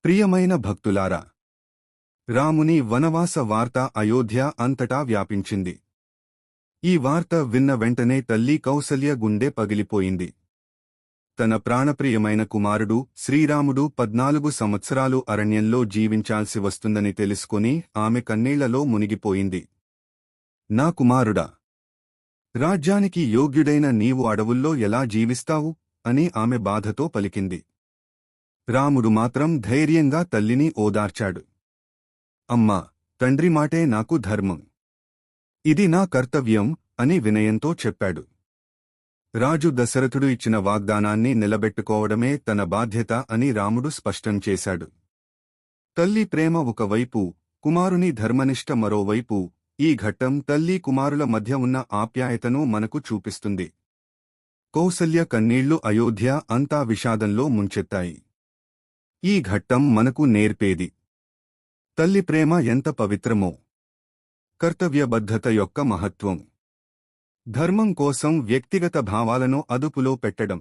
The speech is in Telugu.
ప్రియమైన భక్తులారా, రాముని వనవాస వార్త అయోధ్య అంతటా వ్యాపించింది. ఈ వార్త విన్న వెంటనే తల్లి కౌసల్య గుండె పగిలిపోయింది. తన ప్రాణప్రియమైన కుమారుడు శ్రీరాముడు 14 సంవత్సరాలు అరణ్యంలో జీవించాల్సి వస్తుందని తెలుసుకుని ఆమె కన్నీళ్లలో మునిగిపోయింది. నా కుమారుడా, రాజ్యానికి యోగ్యుడైన నీవు అడవుల్లో ఎలా జీవిస్తావు అని ఆమె బాధతో పలికింది. రాముడు మాత్రం ధైర్యంగా తల్లిని ఓదార్చాడు. అమ్మా, తండ్రి మాటే నాకు ధర్మం. ఇది నా కర్తవ్యం అని వినయంతో చెప్పాడు. రాజు దశరథుడు ఇచ్చిన వాగ్దానాన్ని నిలబెట్టుకోవడమే తన బాధ్యత అని రాముడు స్పష్టం చేశాడు. తల్లి ప్రేమ ఒకవైపు, కుమారుని ధర్మనిష్ట మరోవైపు, ఈ ఘట్టం తల్లి కుమారుల మధ్య ఉన్న ఆప్యాయతను మనకు చూపిస్తుంది. కౌసల్య కన్నీళ్లు అయోధ్య అంతా విషాదంలో ముంచెత్తాయి. ఈ ఘట్టం మనకు నేర్పేది తల్లి ప్రేమ ఎంత పవిత్రమో, కర్తవ్యబద్ధత యొక్క మహత్వం, ధర్మం కోసం వ్యక్తిగత భావాలను అదుపులో పెట్టడం.